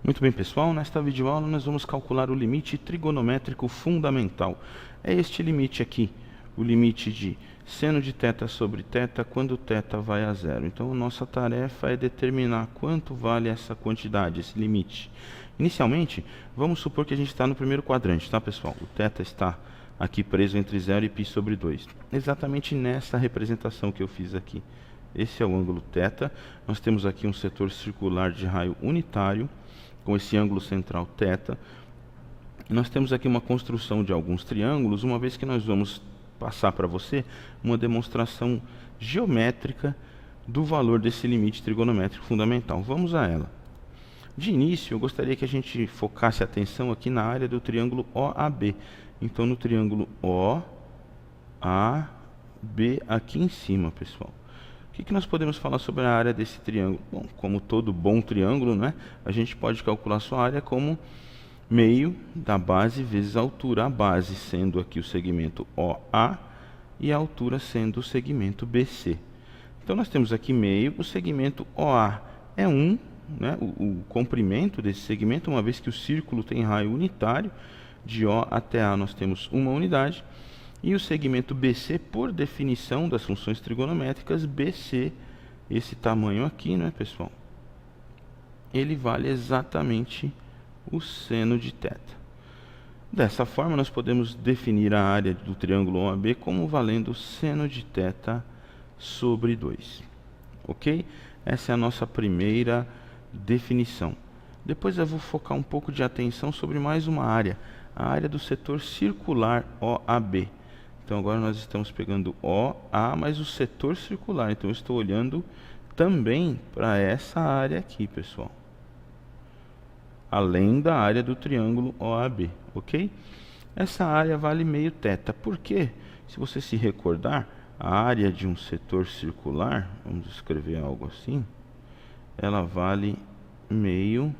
Muito bem, pessoal, nesta videoaula nós vamos calcular o limite trigonométrico fundamental. É este limite aqui, o limite de seno de θ sobre θ quando θ vai a zero. Então, a nossa tarefa é determinar quanto vale essa quantidade, esse limite. Inicialmente, vamos supor que a gente está no primeiro quadrante, tá, pessoal? O θ está aqui preso entre 0 e π sobre 2. Exatamente nessa representação que eu fiz aqui. Esse é o ângulo θ. Nós temos aqui um setor circular de raio unitário, com esse ângulo central θ. Nós temos aqui uma construção de alguns triângulos, uma vez que nós vamos passar para você uma demonstração geométrica do valor desse limite trigonométrico fundamental. Vamos a ela. De início, eu gostaria que a gente focasse a atenção aqui na área do triângulo OAB. Então, no triângulo OAB, aqui em cima, pessoal. O que nós podemos falar sobre a área desse triângulo? Bom, como todo bom triângulo, né, a gente pode calcular sua área como meio da base vezes a altura. A base sendo aqui o segmento OA e a altura sendo o segmento BC. Então, nós temos aqui meio, o segmento OA é 1, né, o comprimento desse segmento, uma vez que o círculo tem raio unitário, de O até A nós temos uma unidade. E o segmento BC, por definição das funções trigonométricas, BC, esse tamanho aqui, né, pessoal? Ele vale exatamente o seno de θ. Dessa forma, nós podemos definir a área do triângulo OAB como valendo seno de θ sobre 2. Ok? Essa é a nossa primeira definição. Depois eu vou focar um pouco de atenção sobre mais uma área, a área do setor circular OAB. Então, agora nós estamos pegando OA, mais o setor circular. Então, eu estou olhando também para essa área aqui, pessoal. Além da área do triângulo OAB, ok? Essa área vale meio θ. Por quê? Se você se recordar, a área de um setor circular, vamos escrever algo assim, ela vale meio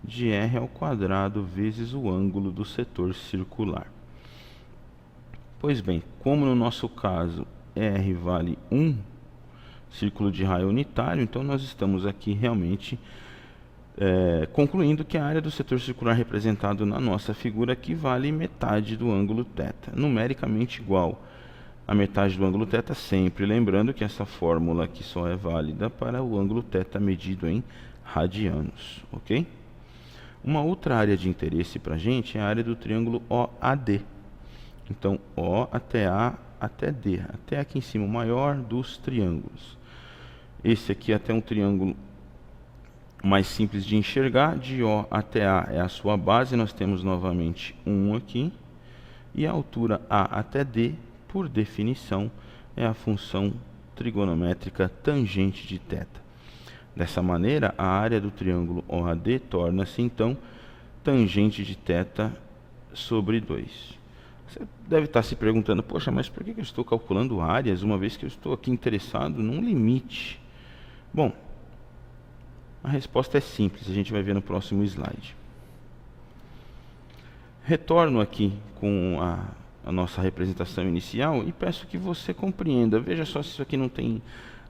de r ao quadrado vezes o ângulo do setor circular. Pois bem, como no nosso caso R vale 1, círculo de raio unitário, então nós estamos aqui realmente concluindo que a área do setor circular representado na nossa figura aqui vale metade do ângulo θ, numericamente igual a metade do ângulo θ sempre, lembrando que essa fórmula aqui só é válida para o ângulo θ medido em radianos, ok? Uma outra área de interesse para a gente é a área do triângulo OAD. Então, O até A até D, até aqui em cima, o maior dos triângulos. Esse aqui é até um triângulo mais simples de enxergar, de O até A é a sua base, nós temos novamente 1 aqui, e a altura A até D, por definição, é a função trigonométrica tangente de θ. Dessa maneira, a área do triângulo OAD torna-se, então, tangente de θ sobre 2. Você deve estar se perguntando, poxa, mas por que eu estou calculando áreas, uma vez que eu estou aqui interessado num limite? Bom, a resposta é simples, a gente vai ver no próximo slide. Retorno aqui com a nossa representação inicial e peço que você compreenda. Veja só se isso aqui não tem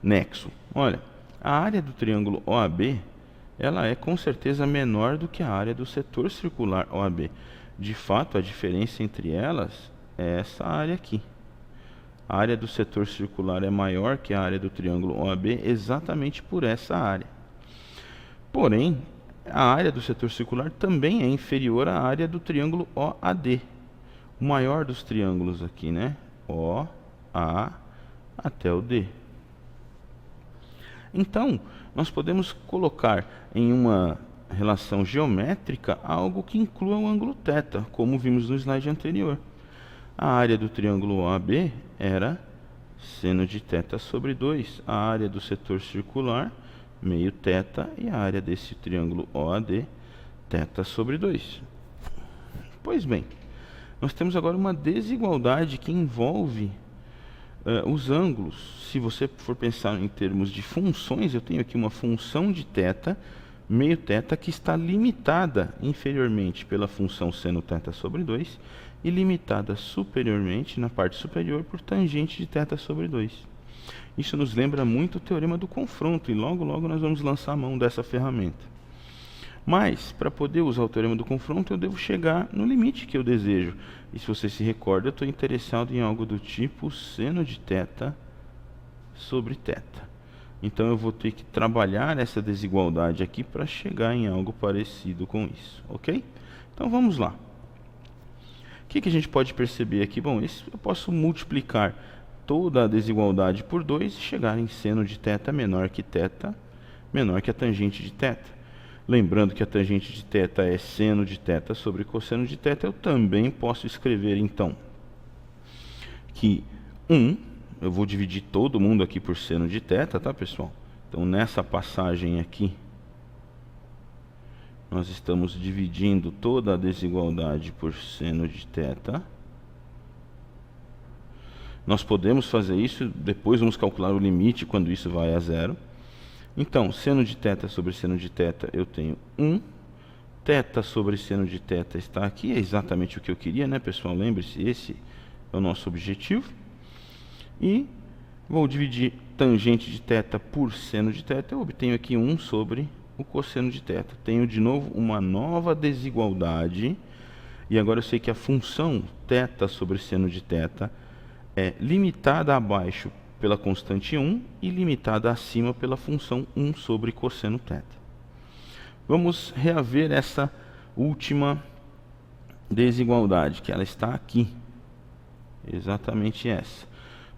nexo. Olha, a área do triângulo OAB, ela é com certeza menor do que a área do setor circular OAB. De fato, a diferença entre elas é essa área aqui. A área do setor circular é maior que a área do triângulo OAB exatamente por essa área. Porém, a área do setor circular também é inferior à área do triângulo OAD. O maior dos triângulos aqui, né? O, A, até o D. Então, nós podemos colocar em uma relação geométrica algo que inclua o ângulo θ, como vimos no slide anterior. A área do triângulo OAB era seno de θ sobre 2. A área do setor circular, meio θ, e a área desse triângulo OAD, θ sobre 2. Pois bem, nós temos agora uma desigualdade que envolve os ângulos. Se você for pensar em termos de funções, eu tenho aqui uma função de θ, meio θ, que está limitada inferiormente pela função seno θ sobre 2 e limitada superiormente, na parte superior, por tangente de θ sobre 2. Isso nos lembra muito o teorema do confronto, e logo nós vamos lançar a mão dessa ferramenta. Mas, para poder usar o teorema do confronto, eu devo chegar no limite que eu desejo. E se você se recorda, eu estou interessado em algo do tipo seno de θ sobre θ. Então eu vou ter que trabalhar essa desigualdade aqui para chegar em algo parecido com isso, ok? Então vamos lá. O que a gente pode perceber aqui? Bom, eu posso multiplicar toda a desigualdade por 2 e chegar em seno de θ menor que a tangente de θ. Lembrando que a tangente de θ é seno de θ sobre cosseno de θ, eu também posso escrever, então, que 1, eu vou dividir todo mundo aqui por seno de θ, tá, pessoal? Então, nessa passagem aqui, nós estamos dividindo toda a desigualdade por seno de θ. Nós podemos fazer isso, depois vamos calcular o limite quando isso vai a zero. Então, seno de θ sobre seno de θ, eu tenho 1. θ sobre seno de θ está aqui, é exatamente o que eu queria, né, pessoal? Lembre-se, esse é o nosso objetivo. E vou dividir tangente de θ por seno de θ, eu obtenho aqui 1 sobre o cosseno de θ. Tenho, de novo, uma nova desigualdade. E agora eu sei que a função θ sobre seno de θ é limitada abaixo pela constante 1 e limitada acima pela função 1 sobre cosseno θ. Vamos reaver essa última desigualdade, que ela está aqui. Exatamente essa.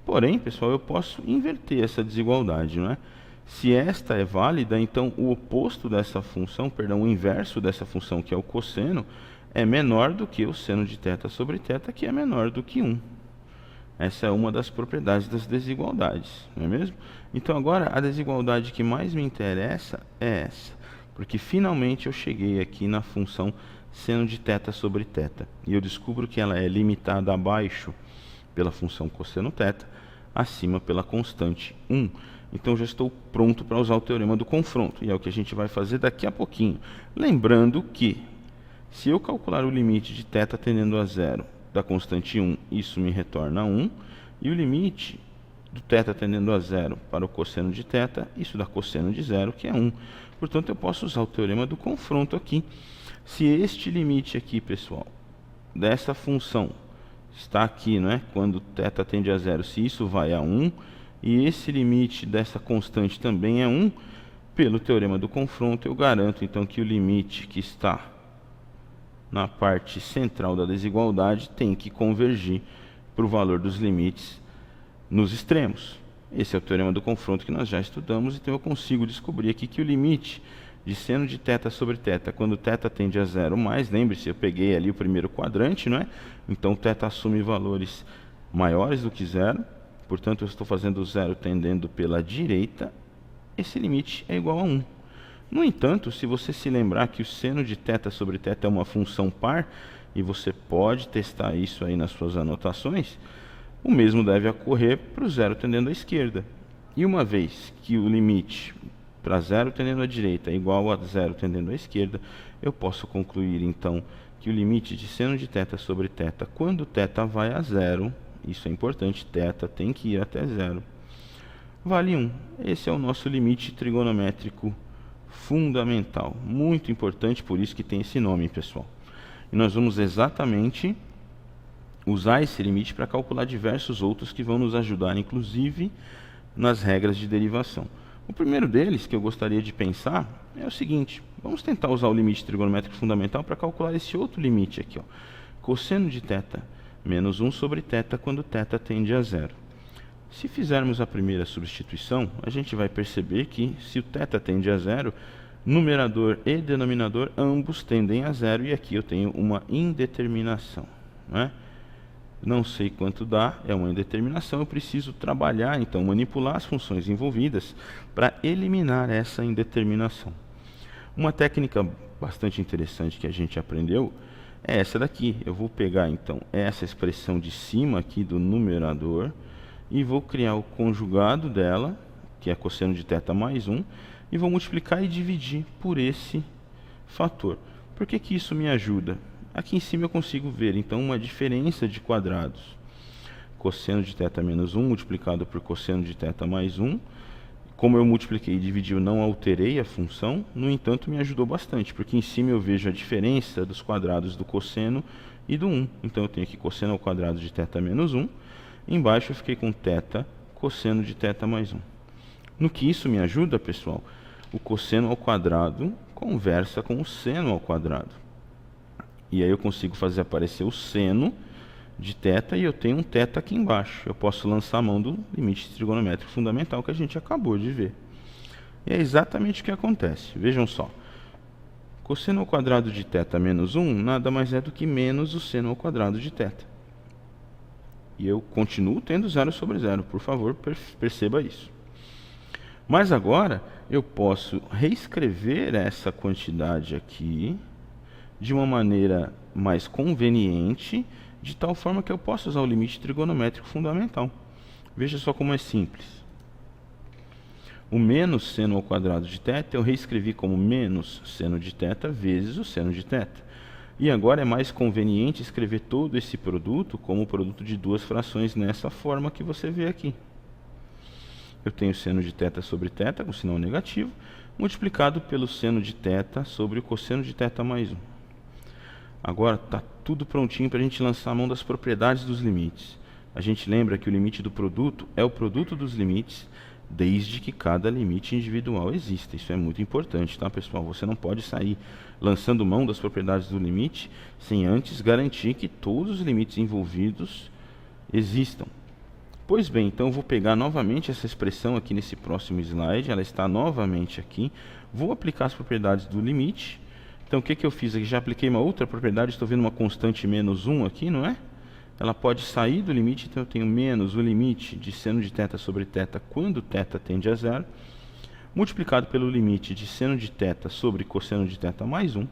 Porém, pessoal, eu posso inverter essa desigualdade, não é? Se esta é válida, então o oposto dessa função, perdão, o inverso dessa função, que é o cosseno, é menor do que o seno de θ sobre θ, que é menor do que 1. Essa é uma das propriedades das desigualdades, não é mesmo? Então agora a desigualdade que mais me interessa é essa, porque finalmente eu cheguei aqui na função seno de θ sobre θ, e eu descubro que ela é limitada abaixo pela função cosseno θ, acima pela constante 1. Então já estou pronto para usar o teorema do confronto, e é o que a gente vai fazer daqui a pouquinho. Lembrando que, se eu calcular o limite de θ tendendo a zero da constante 1, isso me retorna 1, e o limite do θ tendendo a zero para o cosseno de θ, isso dá cosseno de zero, que é 1. Portanto, eu posso usar o teorema do confronto aqui. Se este limite aqui, pessoal, dessa função está aqui, não é? Quando θ tende a zero, se isso vai a 1, e esse limite dessa constante também é 1, pelo teorema do confronto, eu garanto então que o limite que está na parte central da desigualdade tem que convergir para o valor dos limites nos extremos. Esse é o teorema do confronto que nós já estudamos, então eu consigo descobrir aqui que o limite de seno de θ sobre θ, quando θ tende a zero mais, lembre-se, eu peguei ali o primeiro quadrante, não é? Então θ assume valores maiores do que zero, portanto eu estou fazendo zero tendendo pela direita, esse limite é igual a 1. No entanto, se você se lembrar que o seno de θ sobre θ é uma função par, e você pode testar isso aí nas suas anotações, o mesmo deve ocorrer para o zero tendendo à esquerda. E uma vez que o limite para zero tendendo à direita é igual a zero tendendo à esquerda, eu posso concluir então que o limite de seno de θ sobre θ, quando θ vai a zero, isso é importante, θ tem que ir até zero, vale 1. Esse é o nosso limite trigonométrico fundamental, muito importante, por isso que tem esse nome, pessoal. E nós vamos exatamente usar esse limite para calcular diversos outros que vão nos ajudar, inclusive, nas regras de derivação. O primeiro deles, que eu gostaria de pensar, é o seguinte: vamos tentar usar o limite trigonométrico fundamental para calcular esse outro limite aqui, ó. Cosseno de θ menos 1 sobre θ quando θ tende a zero. Se fizermos a primeira substituição, a gente vai perceber que, se o θ tende a zero, numerador e denominador ambos tendem a zero, e aqui eu tenho uma indeterminação, não é? Não sei quanto dá, é uma indeterminação, eu preciso trabalhar, então, manipular as funções envolvidas para eliminar essa indeterminação. Uma técnica bastante interessante que a gente aprendeu é essa daqui. Eu vou pegar, então, essa expressão de cima aqui do numerador e vou criar o conjugado dela, que é cosseno de θ mais 1, e vou multiplicar e dividir por esse fator. Por que que isso me ajuda? Aqui em cima eu consigo ver, então, uma diferença de quadrados. cosseno de θ menos 1 multiplicado por cosseno de θ mais 1. Como eu multipliquei e dividi, eu não alterei a função, no entanto me ajudou bastante, porque em cima eu vejo a diferença dos quadrados do cosseno e do 1. Então eu tenho aqui cosseno ao quadrado de θ menos 1, embaixo eu fiquei com θ cosseno de θ mais 1. No que isso me ajuda, pessoal? O cosseno ao quadrado conversa com o seno ao quadrado. E aí eu consigo fazer aparecer o seno de θ e eu tenho um θ aqui embaixo. Eu posso lançar a mão do limite trigonométrico fundamental que a gente acabou de ver. E é exatamente o que acontece. Vejam só. Cosseno ao quadrado de θ menos 1 nada mais é do que menos o seno ao quadrado de θ. E eu continuo tendo 0 sobre 0. Por favor, perceba isso. Mas agora eu posso reescrever essa quantidade aqui de uma maneira mais conveniente, de tal forma que eu possa usar o limite trigonométrico fundamental. Veja só como é simples. O menos seno ao quadrado de θ eu reescrevi como menos seno de θ vezes o seno de θ. E agora é mais conveniente escrever todo esse produto como produto de duas frações nessa forma que você vê aqui. Eu tenho seno de θ sobre θ, com sinal negativo, multiplicado pelo seno de θ sobre o cosseno de θ mais 1. Agora está tudo prontinho para a gente lançar a mão das propriedades dos limites. A gente lembra que o limite do produto é o produto dos limites, desde que cada limite individual exista. Isso é muito importante, tá, pessoal? Você não pode sair lançando mão das propriedades do limite sem antes garantir que todos os limites envolvidos existam. Pois bem, então eu vou pegar novamente essa expressão aqui nesse próximo slide, ela está novamente aqui. Vou aplicar as propriedades do limite. Então o que eu fiz aqui? Já apliquei uma outra propriedade, estou vendo uma constante menos 1 aqui, não é? Ela pode sair do limite, então eu tenho menos o limite de seno de θ sobre θ quando θ tende a 0, multiplicado pelo limite de seno de θ sobre cosseno de θ mais 1.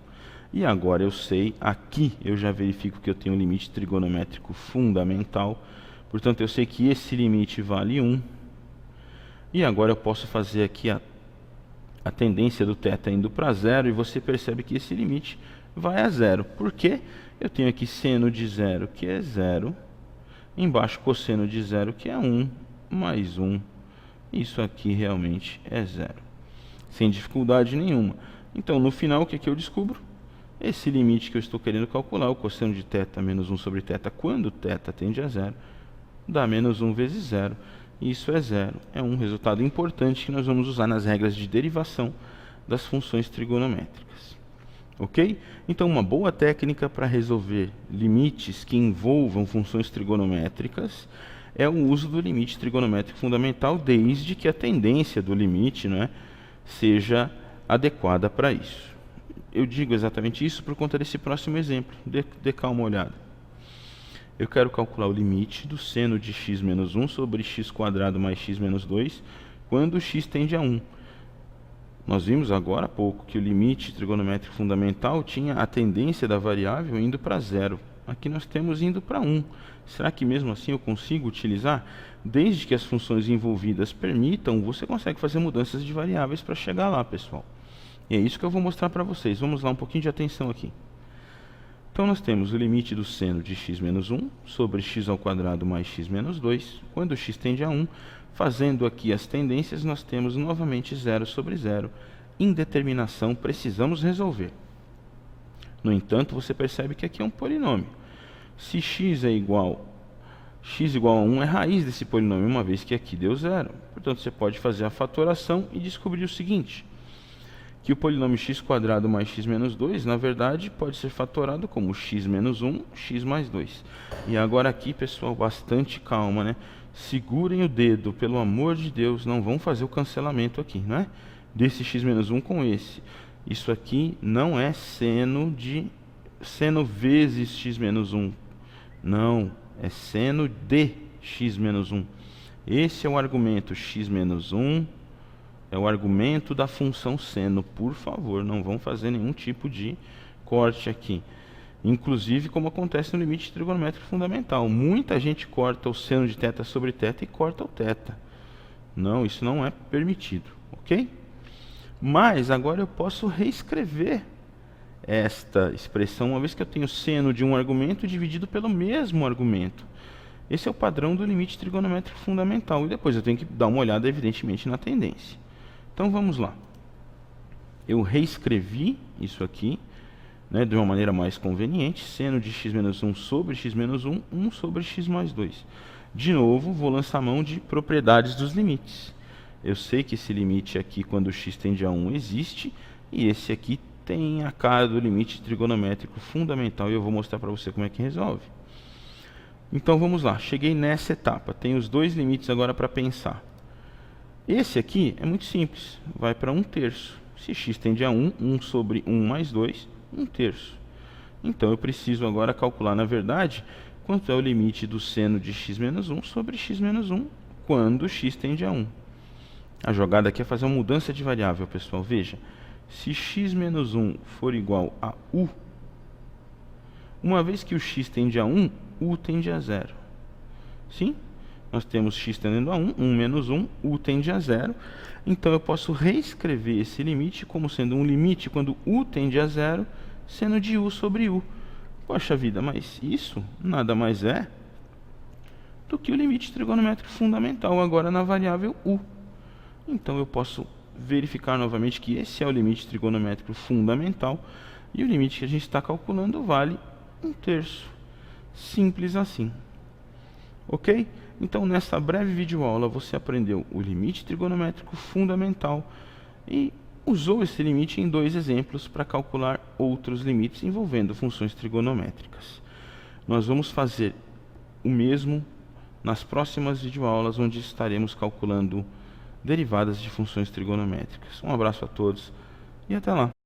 E agora eu sei, aqui eu já verifico que eu tenho um limite trigonométrico fundamental. Portanto, eu sei que esse limite vale 1. E agora eu posso fazer aqui a tendência do θ indo para 0. E você percebe que esse limite vai a 0. Por quê? Eu tenho aqui seno de 0, que é 0. Embaixo, cosseno de 0, que é 1, mais 1. Isso aqui realmente é 0. Sem dificuldade nenhuma. Então, no final, o que eu descubro? Esse limite que eu estou querendo calcular, o cosseno de θ menos 1 sobre θ, quando θ tende a 0, dá menos 1 vezes 0. Isso é 0. É um resultado importante que nós vamos usar nas regras de derivação das funções trigonométricas. Ok? Então, uma boa técnica para resolver limites que envolvam funções trigonométricas é o uso do limite trigonométrico fundamental, desde que a tendência do limite, né, seja adequada para isso. Eu digo exatamente isso por conta desse próximo exemplo. Dê cá uma olhada. Eu quero calcular o limite do seno de x menos 1 sobre x² mais x menos 2, quando x tende a 1. Nós vimos agora há pouco que o limite trigonométrico fundamental tinha a tendência da variável indo para 0. Aqui nós temos indo para 1. Será que mesmo assim eu consigo utilizar? Desde que as funções envolvidas permitam, você consegue fazer mudanças de variáveis para chegar lá, pessoal. E é isso que eu vou mostrar para vocês. Vamos lá, um pouquinho de atenção aqui. Então nós temos o limite do seno de x menos 1 sobre x² mais x menos 2, quando x tende a 1. Fazendo aqui as tendências, nós temos novamente 0 sobre 0. Indeterminação, precisamos resolver. No entanto, você percebe que aqui é um polinômio. Se x igual a 1 é raiz desse polinômio, uma vez que aqui deu 0. Portanto, você pode fazer a fatoração e descobrir o seguinte, que o polinômio x² mais x menos 2, na verdade, pode ser fatorado como x menos 1, x mais 2. E agora aqui, pessoal, bastante calma, né? Segurem o dedo, pelo amor de Deus, não vão fazer o cancelamento aqui, né? Desse x menos 1 com esse. Isso aqui não é seno vezes x menos 1. Não, é seno de x menos 1. Esse é o argumento x menos 1. É o argumento da função seno. Por favor, não vão fazer nenhum tipo de corte aqui. Inclusive, como acontece no limite trigonométrico fundamental. Muita gente corta o seno de θ sobre θ e corta o θ. Não, isso não é permitido, ok? Mas agora eu posso reescrever esta expressão, uma vez que eu tenho seno de um argumento dividido pelo mesmo argumento. Esse é o padrão do limite trigonométrico fundamental. E depois eu tenho que dar uma olhada, evidentemente, na tendência. Então vamos lá. Eu reescrevi isso aqui, né, de uma maneira mais conveniente. Seno de x menos 1 sobre x menos 1, 1 sobre x mais 2. De novo, vou lançar mão de propriedades dos limites. Eu sei que esse limite aqui, quando x tende a 1, existe. E esse aqui tem a cara do limite trigonométrico fundamental. E eu vou mostrar para você como é que resolve. Então vamos lá, cheguei nessa etapa. Tenho os dois limites agora para pensar. Esse aqui é muito simples, vai para 1/3. Se x tende a 1, 1 sobre 1 mais 2, 1/3. Então eu preciso agora calcular, na verdade, quanto é o limite do seno de x menos 1 sobre x menos 1, quando x tende a 1. A jogada aqui é fazer uma mudança de variável, pessoal. Veja, se x menos 1 for igual a u, uma vez que o x tende a 1, u tende a 0. Sim? Nós temos x tendendo a 1, 1 menos 1, u tende a 0. Então eu posso reescrever esse limite como sendo um limite quando u tende a 0, seno de u sobre u. Poxa vida, mas isso nada mais é do que o limite trigonométrico fundamental, agora na variável u. Então eu posso verificar novamente que esse é o limite trigonométrico fundamental e o limite que a gente está calculando vale 1/3. Simples assim. Ok? Então, nessa breve videoaula, você aprendeu o limite trigonométrico fundamental e usou esse limite em dois exemplos para calcular outros limites envolvendo funções trigonométricas. Nós vamos fazer o mesmo nas próximas videoaulas, onde estaremos calculando derivadas de funções trigonométricas. Um abraço a todos e até lá!